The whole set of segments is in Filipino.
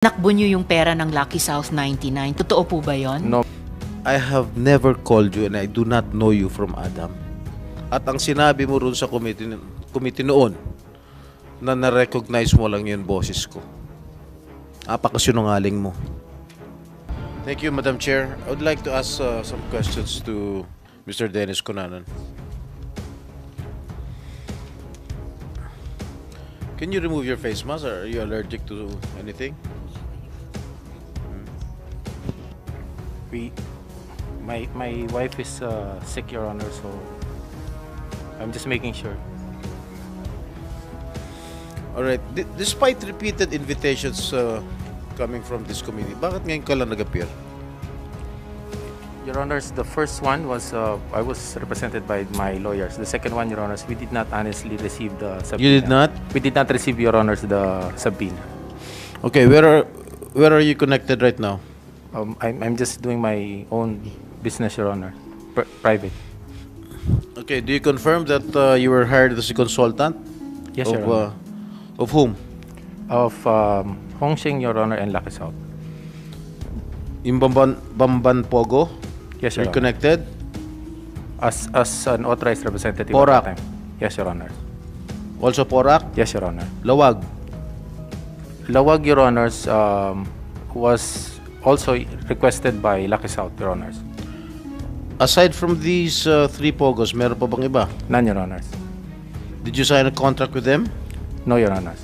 Nakbo nyo yung pera ng Lucky South 99. Totoo po ba yon? No. I have never called you and I do not know you from Adam. At ang sinabi mo rin sa committee noon, na na-recognize mo lang yung boses ko. Apakasinungaling mo. Thank you, Madam Chair. I would like to ask some questions to Mr. Dennis Cunanan. Can you remove your face mask, or are you allergic to anything? My wife is sick, Your Honor, so I'm just making sure. All right. Despite repeated invitations coming from this committee, bakit ngayon ka lang nag-appear? Your Honors, the first one was I was represented by my lawyers. The second one, Your Honors, we did not honestly receive the subpoena. You did not? We did not receive, Your Honors, the subpoena. Okay, where are you connected right now? I'm just doing my own business, Your Honor, private. Okay, do you confirm that you were hired as a consultant? Yes, Your Honor. Of whom? Of Hongxing, Your Honor, and Lucky South. Yung Bamban Pogo? Yes, Your You're Honor. connected? As an authorized representative Porac. at the time. Yes, Your Honor. Also Porac? Yes, Your Honor. Lawag? Lawag, Your Honors, was also requested by Lucky South, Your Honors. Aside from these three Pogos, meron pa bang iba? None, Your Honors. Did you sign a contract with them? No, Your Honors.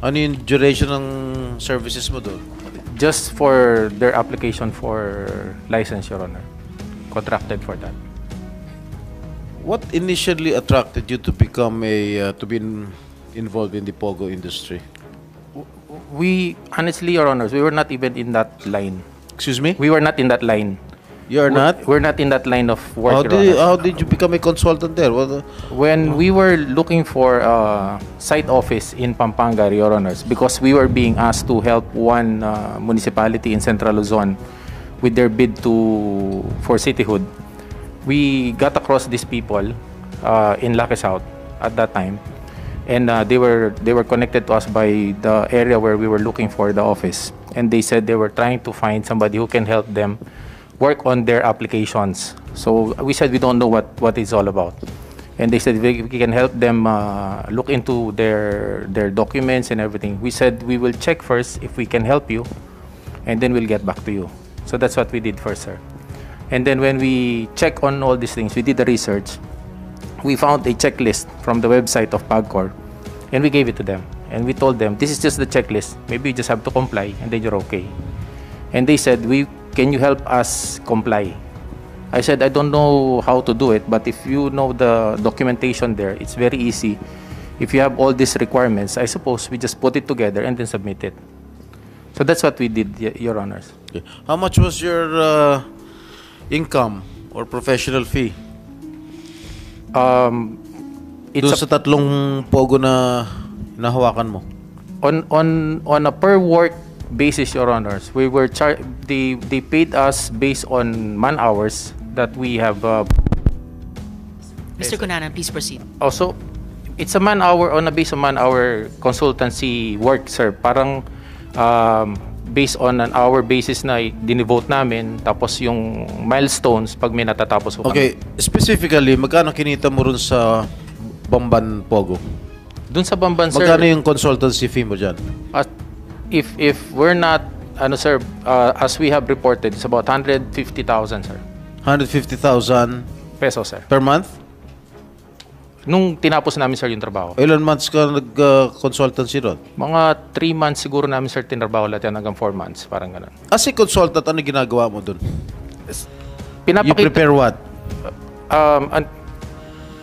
Ano yung duration ng services mo doon? Just for their application for license, Your Honor. Contracted for that. What initially attracted you to become involved in the Pogo industry? We, honestly, Your Honors, we were not even in that line. Excuse me? We were not in that line. You are not? We're not in that line of work, Your Honors. How did you become a consultant there? When we were looking for a site office in Pampanga, Your Honors, because we were being asked to help one municipality in Central Luzon with their bid for cityhood, we got across these people in Lucky South at that time, and they were connected to us by the area where we were looking for the office, and they said they were trying to find somebody who can help them work on their applications. So we said we don't know what it's all about, and they said we can help them look into their documents and everything. We said we will check first if we can help you, and then we'll get back to you. So that's what we did first, sir. And then when we check on all these things, we did the research. We found a checklist from the website of PAGCOR, and we gave it to them. And we told them, this is just the checklist. Maybe you just have to comply, and then you're okay. And they said, can you help us comply? I said, I don't know how to do it, but if you know the documentation there, it's very easy. If you have all these requirements, I suppose we just put it together and then submit it. So that's what we did, Your Honors. Okay. How much was your income or professional fee? It's Doon sa tatlong Pogo na nahawakan mo? on a per work basis, Your Honors. We were they paid us based on man hours that we have. Mr. Cunanan, please proceed. Also, it's a man hour on a base of man hour consultancy work, sir. Parang based on an hour basis na dinivote namin, tapos yung milestones pag may natatapos ko. Okay, specifically, magkano kinita mo rin sa Bamban Pogo? Dun sa Bamban, sir. Magkano yung consultancy fee mo dyan? If we're not, sir, as we have reported, it's about 150,000, sir. 150,000 Pesos, sir. per month? Nung tinapos namin, sir, yung trabaho. Ilan months ka nag-consultancy ron? Mga 3 months siguro namin, sir, tinrabaho lahat yan hanggang 4 months. Parang ganun. As a consultant, ano ginagawa mo dun? You Pinapakita, prepare what?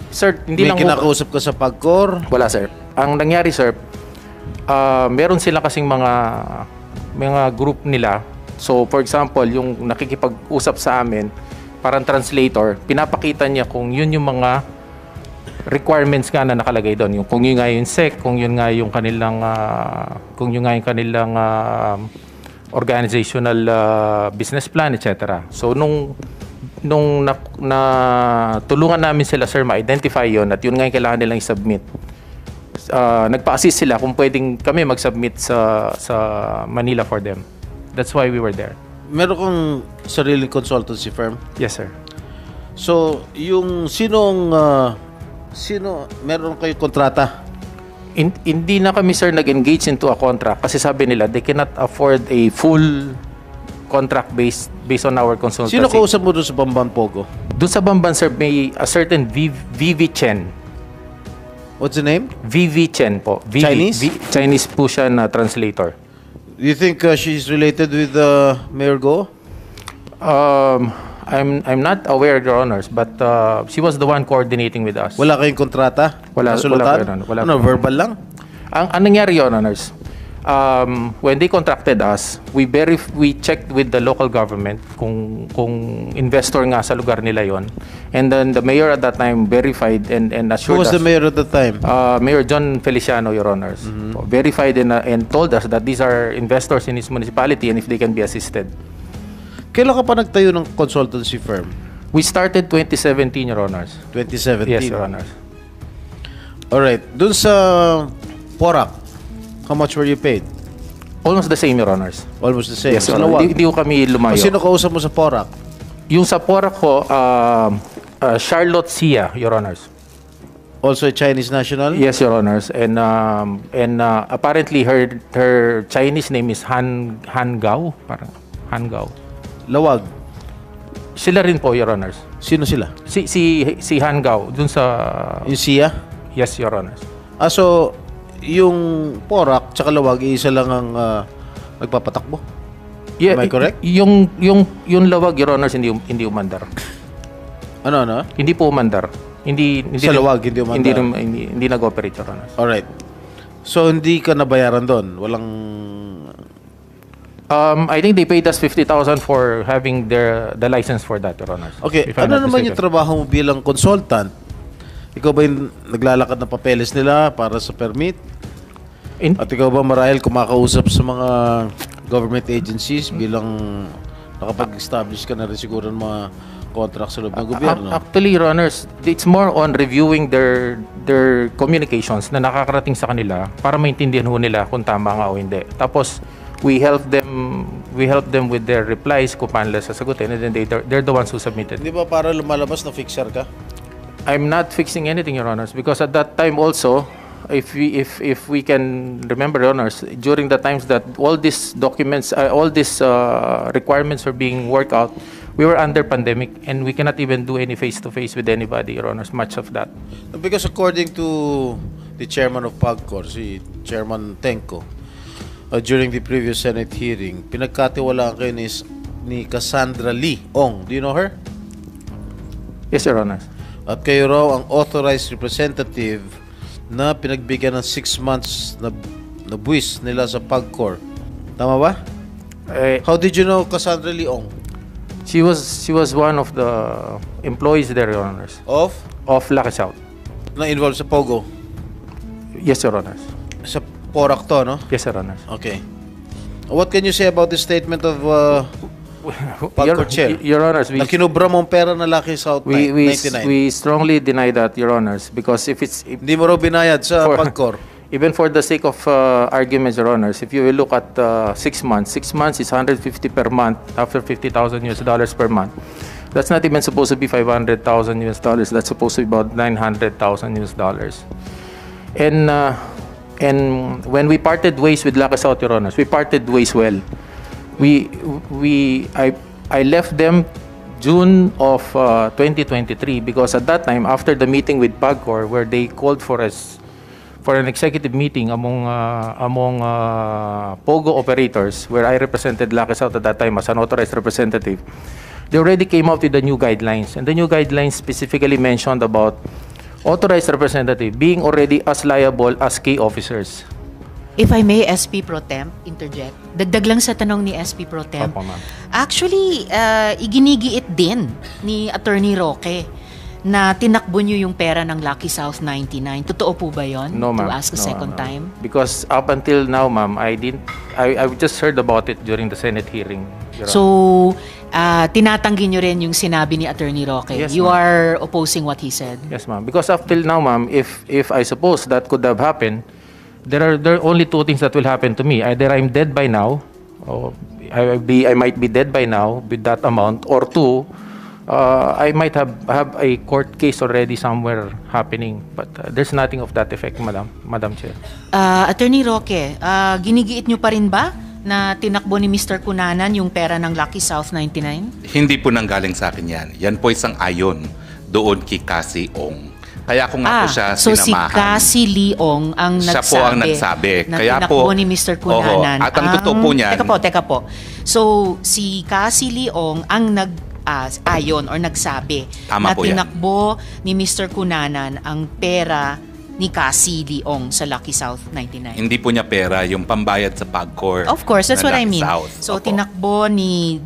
sir, hindi May lang kinakausap ka sa PAGCOR? wala, sir. Ang nangyari, sir, meron sila kasing mga group nila. So, for example, yung nakikipag-usap sa amin, parang translator, pinapakita niya kung yun yung mga requirements nga na nakalagay doon. Kung yun nga yung SEC, kung yun nga yung kanilang organizational business plan, etc. So, nung tulungan namin sila, sir, ma-identify yun at yun nga yung kailangan nilang i-submit, nagpa-assist sila kung pwedeng kami mag-submit sa Manila for them. That's why we were there. Meron kang sariling consultancy firm? Yes, sir. So, yung sino meron kayo kontrata? Hindi na kami, sir, nag-engage into a contract kasi sabi nila they cannot afford a full contract based on our consultancy. Sino kausap mo doon sa Bamban Pogo? Doon sa Bamban, sir, may a certain VV Chen. What's the name? VV Chen po. Chinese? Chinese po siya na translator. Do you think she's related with Mayor Go? I'm not aware, Your Honors, but she was the one coordinating with us. Wala kayong kontrata? Wala, Nasulutan? wala. Ano, verbal lang? Ang nangyari, Your Honors, when they contracted us, we checked with the local government kung investor nga sa lugar nila yon, and then the mayor at that time verified and Who assured was us. the mayor at the time? Mayor John Feliciano, Your Honors, verified and told us that these are investors in his municipality and if they can be assisted. Kailan ka pa nagtayo ng consultancy firm? We started 2017, Your Honors. 2017? Yes, Your Honors. Alright. Dun sa Porac, how much were you paid? Almost the same, Your Honors. Almost the same. Yes, Sa Your Honor. Lawag. Hindi ko kami lumayo. Sino kausap mo sa Porac? Yung sa Porac ko, Charlotte Sia, Your Honors. Also a Chinese national? Yes, Your Honors. And apparently her Chinese name is Han Gao, parang Han Gao. Lawag. Sila rin po, Your Honors. Sino sila? Si Han Gao dun sa Yung Sia? Yes, Your Honors. So, yung Porac tsaka Lawag, isa lang ang nagpapatakbo? Yeah, Am I correct? Yung Lawag, Your Honors, hindi umandar. Ano? Hindi po umandar. Hindi Sa Lawag, hindi umandar? Hindi nag-operate, Your Honors. Alright. So, hindi ka nabayaran doon? Walang... I think they paid us 50,000 for having the license for that, Your Honors. Okay, if I'm ano not naman yung mistaken. trabaho mo bilang consultant? Ikaw ba yung naglalakad ng papeles nila para sa permit? At ikaw ba marahil kumakausap sa mga government agencies bilang nakapag-establish ka na rin siguro ng mga contracts sa loob ng gobyerno? Actually, Your Honors, it's more on reviewing their communications na nakakarating sa kanila para maintindihan ho nila kung tama nga o hindi. Tapos, we help them with their replies kung paano nila sasagutin, and then they're the ones who submitted. Hindi ba para lumalabas na fixer ka? I'm not fixing anything, Your Honors, because at that time also, if we can remember, Your Honors, during the times that all these documents, all these requirements were being worked out, we were under pandemic and we cannot even do any face-to-face with anybody, Your Honors, much of that. Because according to the chairman of PAGCOR, si Chairman Tenko, during the previous Senate hearing, pinagkatiwalaan kayo ni Cassandra Lee Ong. Do you know her? Yes, Your Honors. At kayo raw ang authorized representative na pinagbigyan ng 6 months na buwis nila sa PAGCOR. Tama ba? How did you know Cassandra Lee Ong? She was one of the employees there, Your Honors. Of Lucky South. Na involved sa Pogo? Yes, Your Honors. Sa Porac to, no? Yes, Your Honors. Okay. What can you say about the statement of PAGCOR chair? Your Honors, Na kinubra mong pera na Lucky South 99? we strongly deny that, Your Honors, because if Hindi mo raw binayad sa PAGCOR? even for the sake of arguments, Your Honors, if you will look at 6 months is 150 per month after $50,000 per month. That's not even supposed to be $500,000. That's supposed to be about $900,000. And when we parted ways with Lucky South, Your Honors, we parted ways well. I left them June of 2023 because at that time, after the meeting with PAGCOR, where they called for an executive meeting among Pogo operators, where I represented Lucky South at that time as an authorized representative, they already came out with the new guidelines, and the new guidelines specifically mentioned about authorized representative being already as liable as key officers. If I may, SP Pro Temp, interject. Dagdag lang sa tanong ni SP Pro Temp. Opo, ma'am. Actually, iginigiit din ni Attorney Roque na tinakbo nyo yung pera ng Lucky South 99. Totoo po ba yun? No, ma'am. To ask a second No. time? Because up until now, ma'am, I just heard about it during the Senate hearing. Your Honor. So, tinatanggi nyo rin yung sinabi ni Attorney Roque. Yes, You ma'am. are opposing what he said. Yes, ma'am. Because up till now, ma'am, if I suppose that could have happened, there are only two things that will happen to me. Either I'm dead by now, or I might be dead by now with that amount, or two, I might have a court case already somewhere happening. But there's nothing of that effect, Madam Chair. Attorney Roque, ginigiit nyo pa rin ba na tinakbo ni Mr. Cunanan yung pera ng Lucky South 99? Hindi po nanggaling sa akin yan. Yan po isang ayon doon kay Cassie Ong. Kaya ko nga po siya so si sinamahan. Cassie Leong ang Siya po ang nagsabi. na Kaya tinakbo po, ni Mr. Cunanan. At ang totoo po niyan, Teka po. So, si Cassie Leong ang ayon or nagsabi Tama na po yan. tinakbo ni Mr. Cunanan ang pera ni Cassie Leong sa Lucky South 99. hindi po niya pera, yung pambayad sa PAGCOR. Of course, that's ng what I Lucky mean. South. So, Opo. tinakbo ni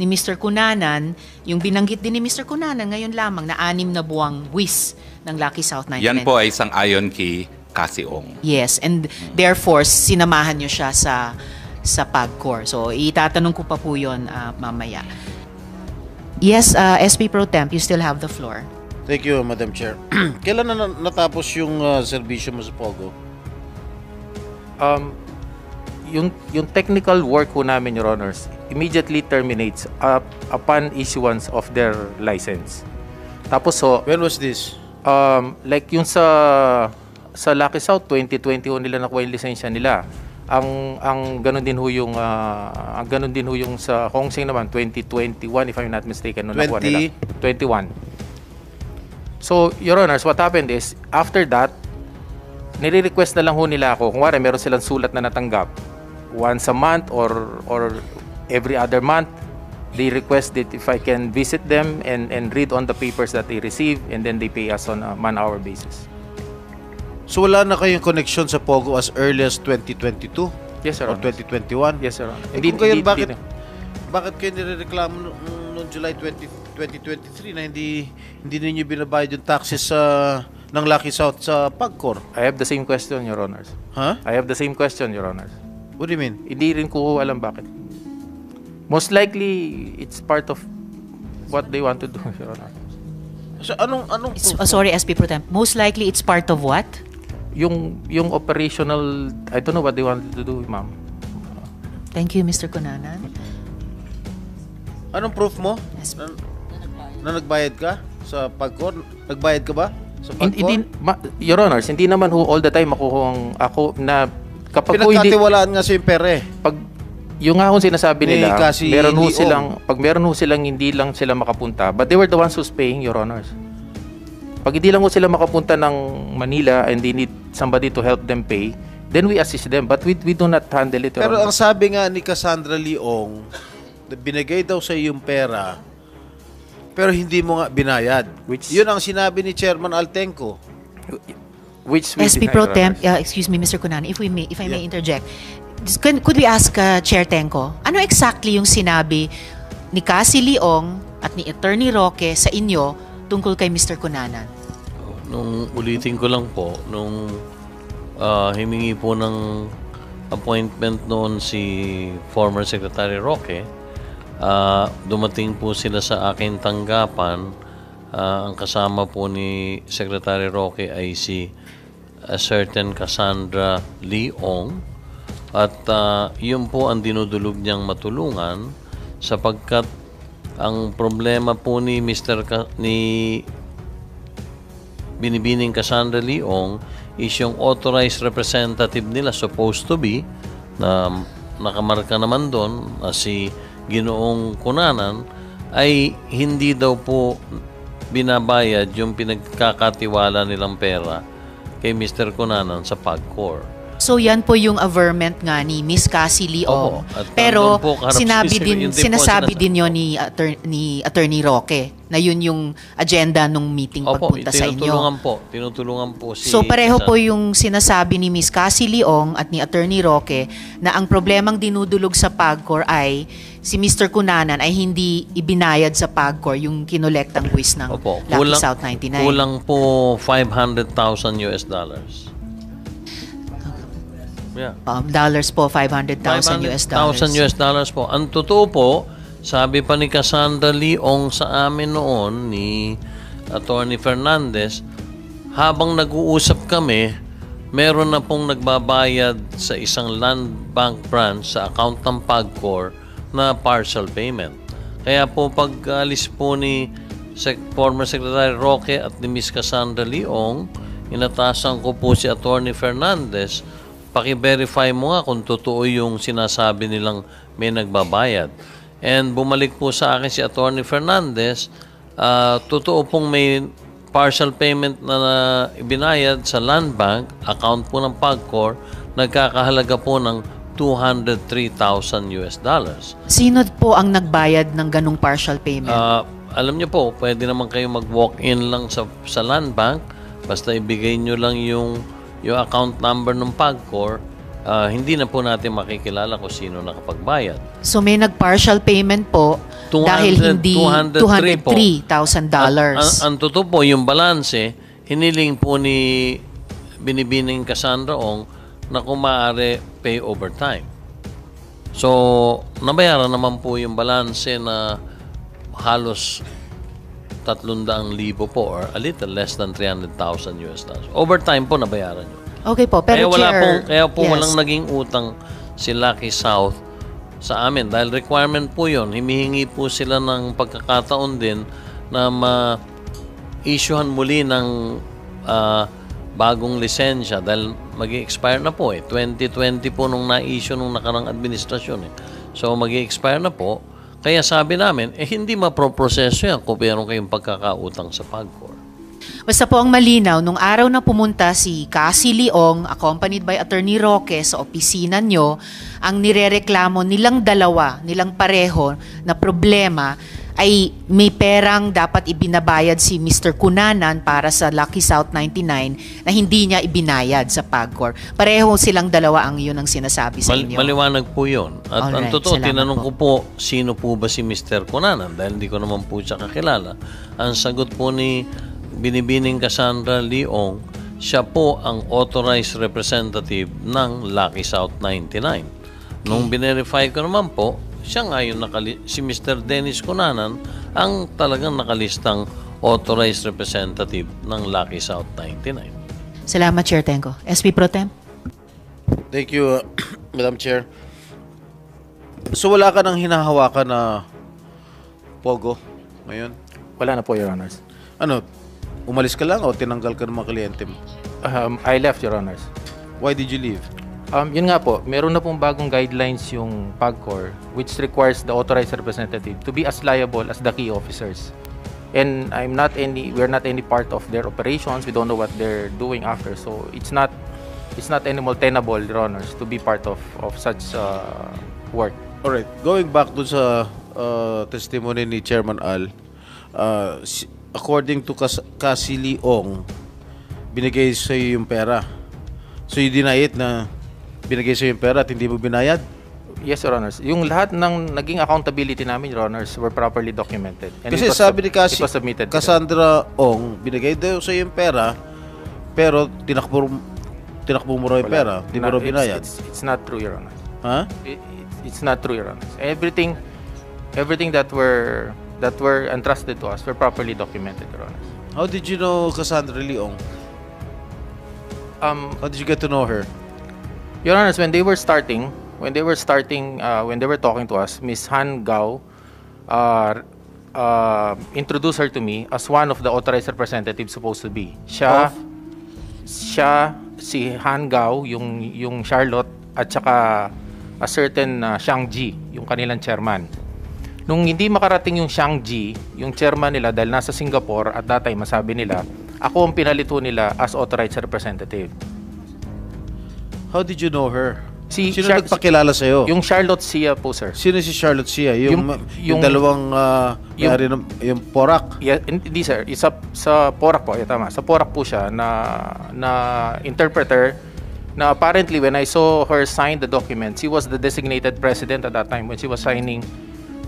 Mr. Cunanan, yung binanggit din ni Mr. Cunanan ngayon lamang na 6 na buwang buwis ng Lucky South 99. Yan po ay isang ayon kay Cassie Ong. Yes, and therefore, sinamahan nyo siya sa PAGCOR. So, itatanong ko pa po yun mamaya. Yes, SP Pro Temp, you still have the floor. Thank you, Madam Chair. Kailan na natapos yung serbisyo mo sa Pogo? Yung technical work ko namin, Your Honors, immediately terminates upon issuance of their license. Tapos When was this? like yung sa Lucky South 2021 nila nakuha yung lisensya nila. Ang ganun din ho yung sa Hong Seng naman 2021 if I'm not mistaken no nakuha nila 21. So, Your Honors, what happened is after that nire-request na lang ho nila ako kung wala meron silang sulat na natanggap once a month or every other month. They request that if I can visit them and read on the papers that they receive, and then they pay us on a man-hour basis. So wala na kayong connection sa Pogo as early as 2022? Yes, Sir Or Honor. 2021? Yes, Sir Honor. Kung kayo, bakit kayo nirereklamo noong July 2023 na hindi ninyo binabayad yung taxes ng Lucky South sa PAGCOR? I have the same question, Your Honors. Huh? I have the same question, Your Honors. What do you mean? Hindi rin ko alam bakit. Most likely, it's part of what they want to do, Your Honor. So anong Sorry, SP Pro Temp. Most likely, it's part of what? Yung operational, I don't know what they wanted to do, ma'am. Thank you, Mr. Cunanan. anong proof mo? Yes. Na nagbayad ka sa PAGCOR? Nagbayad ka ba sa PAGCOR? Your Honors, hindi naman ho all the time ako na kapag ho hindi, Pinagkatiwalaan nga sa yung pera pag yung nga kung sinasabi Ni nila, Cassie meron ho Leong. silang, pag meron ho silang hindi lang sila makapunta, but they were the ones who's paying, Your Honors. Pag hindi lang ho sila makapunta ng Manila and they need somebody to help them pay, then we assist them, but we do not handle it, Your Pero ang Honors. sabi nga ni Cassandra Leong, na binigay daw sa yung pera, pero hindi mo nga binayad. Yun ang sinabi ni Chairman Altenco. Which we SP deny, Pro Your Temp, Honors. excuse me, Mr. Cunanan, if I may interject. Could we ask Chair Tenco, ano exactly yung sinabi ni Cassie Leong at ni Attorney Roque sa inyo tungkol kay Mr. Cunanan? Nung ulitin ko lang po, nung himingi po ng appointment noon si former Secretary Roque, dumating po sila sa aking tanggapan. Ang kasama po ni Secretary Roque ay si a certain Cassandra Leong. At yun po ang dinudulog niyang matulungan sapagkat ang problema po ni Binibining Cassandra Leong is yung authorized representative nila supposed to be na nakamarka naman doon si Ginoong Cunanan ay hindi daw po binabayad yung pinagkakatiwala nilang pera kay Mr. Cunanan sa PAGCOR. So yan po yung averment nga ni Miss Cassie Leong. Oo. At Pero nandun po kaharap sinasabi po din yon ni Attorney Roque na yun yung agenda nung meeting pagpunta sa inyo. Tinutulungan po si So pareho Cassandra. po yung sinasabi ni Miss Cassie Leong at ni Attorney Roque na ang problemang dinudulog sa PAGCOR ay si Mr. Cunanan ay hindi ibinayad sa PAGCOR yung kinolektang buwis ng Lucky South 99. Kulang po $500,000. Yeah. Dollars po, $500,000 US dollars. $500,000 po. Ang totoo po, Sabi pa ni Cassandra Leong sa amin noon, ni Attorney Fernandez, habang nag-uusap kami, meron na pong nagbabayad sa isang land bank branch sa account ng PAGCOR na partial payment. Kaya po pag-alis po ni former Secretary Roque at ni Ms. Cassandra Leong, inatasan ko po si Attorney Fernandez, paki-verify mo nga kung totoo yung sinasabi nilang may nagbabayad. And bumalik po sa akin si Attorney Fernandez, totoo pong may partial payment na ibinayad sa land bank, account po ng PAGCOR, nagkakahalaga po ng $203,000 US. Sino po ang nagbayad ng ganung partial payment? Alam niyo po, pwede naman kayo mag-walk-in lang sa land bank, basta ibigay niyo lang yung account number ng PAGCOR. Hindi na po natin makikilala kung sino nakapagbayad. So may nag-partial payment po dahil hindi $203,000. Ang totoo po, yung balanse, hiniling po ni Binibining Cassandra Ong na kung maaari pay overtime. So, nabayaran naman po yung balanse na halos 300,000 po or a little less than $300,000 US. Overtime po nabayaran nyo. Okay po, pero kaya po yes, walang naging utang si Lucky South sa amin. Dahil requirement po yun, himihingi po sila ng pagkakataon din na ma-issuehan muli ng bagong lisensya dahil mag-i-expire na po 2020 po nung na-issue nung nakarang administrasyon So mag-i-expire na po. Kaya sabi namin, hindi maproproseso yan kung meron kayong pagkakautang sa PAGCOR. Basta po ang malinaw, nung araw na pumunta si Cassie Leong, accompanied by Attorney Roque sa opisina nyo, ang nirereklamo nilang dalawa, nilang pareho na problema ay may perang dapat ibinabayad si Mr. Cunanan para sa Lucky South 99 na hindi niya ibinayad sa PAGCOR. Pareho silang dalawa ang yun ang sinasabi sa inyo. Maliwanag po yun. At Alright, ang totoo, salamat tinanong po. ko po, sino po ba si Mr. Cunanan? Dahil hindi ko naman po siya kakilala. Ang sagot po ni Binibining Cassandra Leong, siya po ang authorized representative ng Lucky South 99. Nung binerify ko naman po, siya nga yung si Mr. Dennis Cunanan ang talagang nakalistang authorized representative ng Lucky South 99. Salamat, Chair Tenko. SP Pro Tem? Thank you, Madam Chair. So wala ka nang hinahawakan na pogo ngayon? Wala na po, Your Honors. Ano, umalis ka lang o tinanggal ka ng mga kliyente mo? I left, Your Honors. Why did you leave? Yun nga po, meron na pong bagong guidelines yung PAGCOR which requires the authorized representative to be as liable as the key officers. And we're not any part of their operations. We don't know what they're doing after. So it's not anymore tenable, Your Honors, to be part of such work. Alright, going back to sa testimony ni Chairman Al, according to Cassie Leong, binigay sa'yo yung pera. So you deny it na binigay sa'yo yung pera at hindi mo binayad? Yes, Your Honors. Yung lahat ng naging accountability namin, Your Honors, were properly documented. And Kasi sabi ni it was submitted. Cassandra Ong, binigay daw sa'yo yung pera, pero tinakbo mo raw yung pera, hindi mo raw binayad. It's not true, Your Honors. Ha? It's not true, Your Honors. Everything that were entrusted to us were properly documented, Your Honors. How did you know Cassandra Leong? How did you get to know her? Your Honors, when they were talking to us, Miss Han Gao introduced her to me as one of the authorized representatives supposed to be. Siya, si Han Gao, yung Charlotte, at saka a certain Shang Ji, yung kanilang chairman. Nung hindi makarating yung Shang Ji, yung chairman nila dahil nasa Singapore at that time, masabi nila, ako ang pinalito nila as authorized representative. How did you know her? Sino Char- nagpakilala sa'yo? Yung Charlotte Sia po, sir. Sino si Charlotte Sia? Yung yung- dalawang yung Porac? Yeah, hindi sir, sa Porac po, tama. Sa Porac po siya na interpreter na apparently when I saw her sign the documents, she was the designated president at that time when she was signing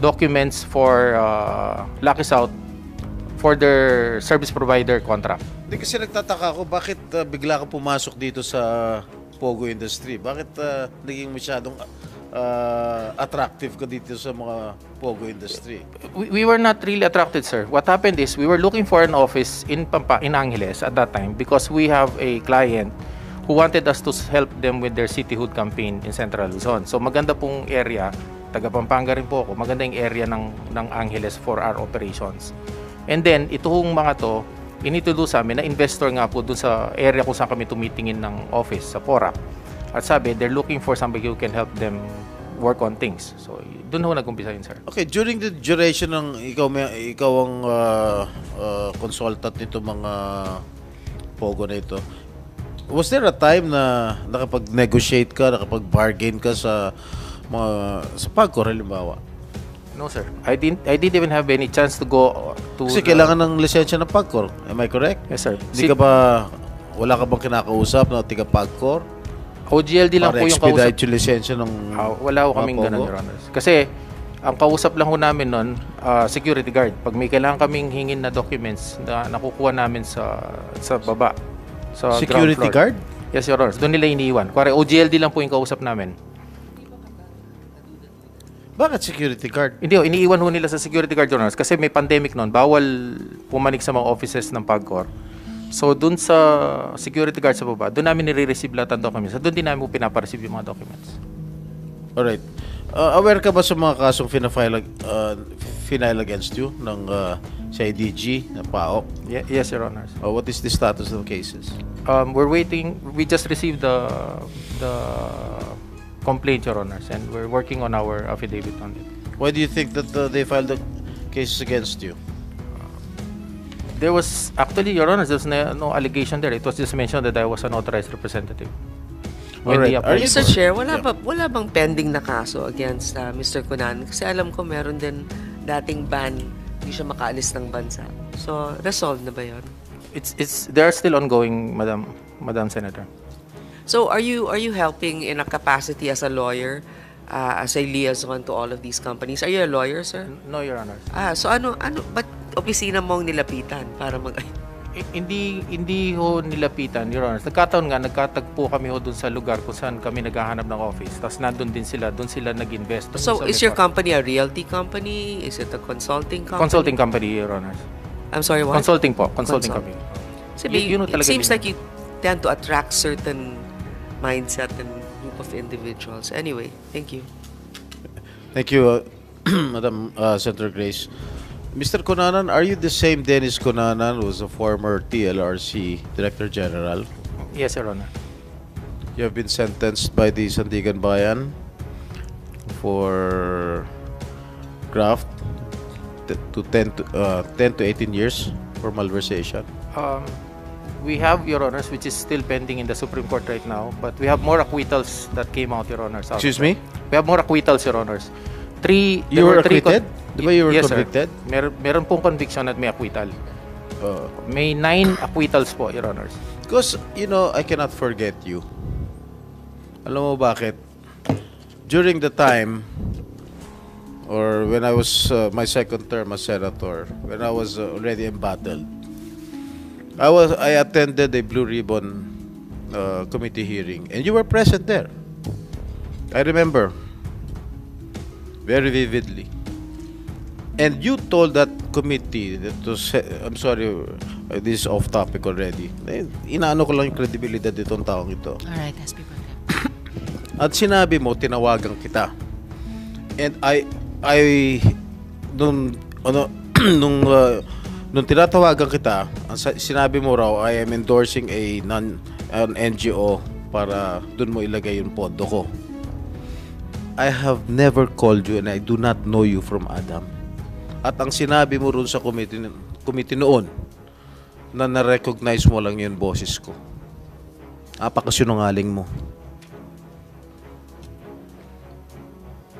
documents for Lucky South for their service provider contract. Hindi kasi nagtataka ako, bakit bigla ka pumasok dito sa Pogo industry? Bakit naging masyadong attractive ka dito sa mga Pogo industry? We were not really attracted, sir. What happened is we were looking for an office in Angeles at that time because we have a client who wanted us to help them with their cityhood campaign in Central Luzon. So maganda pong area, taga Pampanga rin po ako, maganda yung area ng Angeles for our operations. And then, itong mga to, inintroduce sa amin na investor nga po dun sa area kung saan kami tumitingin ng office, sa Porac. At sabi, they're looking for somebody who can help them work on things. So, doon ho nag-umpisa yun, sir. Okay, during the duration ng ikaw ang consultant nito mga Pogo na ito, was there a time na nakapag-negotiate ka, nakapag-bargain ka sa Pagcor, halimbawa? No, sir. I didn't even have any chance to go to... Kasi kailangan ng lisensya ng Pagcor. Am I correct? Yes, sir. Wala ka bang kinakausap na tiga Pagcor? OGLD lang po yung kausap. Para expedite yung lisensya ng wala ko kaming ganun, Your Honors. Kasi, ang kausap lang ho namin nun, security guard. Pag may kailangan kaming hingin na documents na nakukuha namin sa baba, sa security ground floor. guard? Yes, Your Honors. Doon nila iniiwan. Kuwari, OGLD lang po yung kausap namin. Bakit security guard? Hindi, iniiwan ho nila sa security guard, Your Honors. Kasi may pandemic noon, bawal pumanik sa mga offices ng Pagcor. So, dun sa security guard sa baba, dun namin nire-receive lahat ng documents. Dun din namin po pinapareceive yung mga documents. Alright. Aware ka ba sa mga kasong final against you ng CIDG, na PAOK? Yes, Your Honors. What is the status of the cases? We're waiting. We just received the complaint, Your Honors, and we're working on our affidavit on it. Why do you think that they filed the cases against you? There was actually, Your Honor, there's no allegation there. It was just mentioned that I was an authorized representative. Alright. Mr. Chair, wala bang pending na kaso against Mr. Cunanan? Kasi alam ko meron din dating ban, hindi siya makaalis ng bansa. So, resolved na ba yun? They are still ongoing, Madam Senator. So, are you helping in a capacity as a lawyer, as a liaison to all of these companies? Are you a lawyer, sir? No, Your Honor. So ba't opisina mong nilapitan para Hindi ho nilapitan, Your Honor. Nagkataon nga, nagkatagpo kami ho dun sa lugar kung saan kami naghahanap ng office. Tapos nandun din sila, dun sila nag-invest. So, is your company a realty company? Is it a consulting company? Consulting company, Your Honor. I'm sorry, what? Consulting po. Consulting company. It seems like you tend to attract certain mindset and group of individuals. Anyway, thank you. Thank you, Madam Senator Grace. Mr. Cunanan, are you the same Dennis Cunanan who was a former TLRC Director General? Yes, Your Honor. You have been sentenced by the Sandigan Bayan for graft to 10 to 18 years for malversation. We have, Your Honors, which is still pending in the Supreme Court right now, but we have more acquittals that came out, Your Honors. Excuse me? We have more acquittals, Your Honors. You were acquitted? Di ba you were yes, convicted? Sir. Meron pong conviction at may acquittal. May 9 acquittals po, Your Honors. Because, I cannot forget you. Alam mo bakit? During the time, or when I was my second term as senator, when I was already embattled, I attended a Blue Ribbon committee hearing, and you were present there. I remember very vividly. And you told that committee that I'm sorry, this is off topic already. Inaano ko lang yung credibility nitong taong ito. Alright, SP Pro Tem. At sinabi mo, tinawagan kita. And nung tinatawagan kita, sinabi mo raw, I am endorsing an NGO para dun mo ilagay yung pondo ko. I have never called you and I do not know you from Adam. At ang sinabi mo rin sa committee noon, na na-recognize mo lang yung boses ko. Apakasinungaling mo.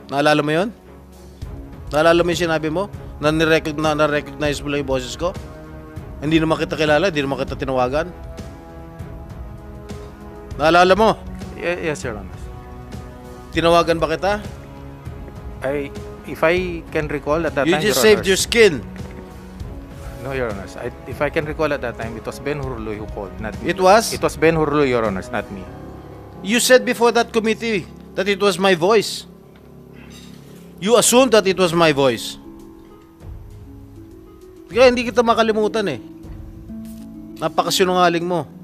Naalala mo yun? Naalala mo yung sinabi mo? Na na-recognize mo lang yung boses ko? Hindi naman kita kilala, hindi naman kita tinawagan? Naalala mo? Yes, Your Honor. Tinawagan ba kita? If I can recall at that You time, just Your saved Honors, your skin. No, Your Honors. If I can recall at that time, it was Ben Hurluy who called, not me. It was? It was Ben Hurluy, Your Honors, not me. You said before that committee that it was my voice. You assumed that it was my voice. Kaya hindi kita makalimutan eh. Napakasinungaling mo.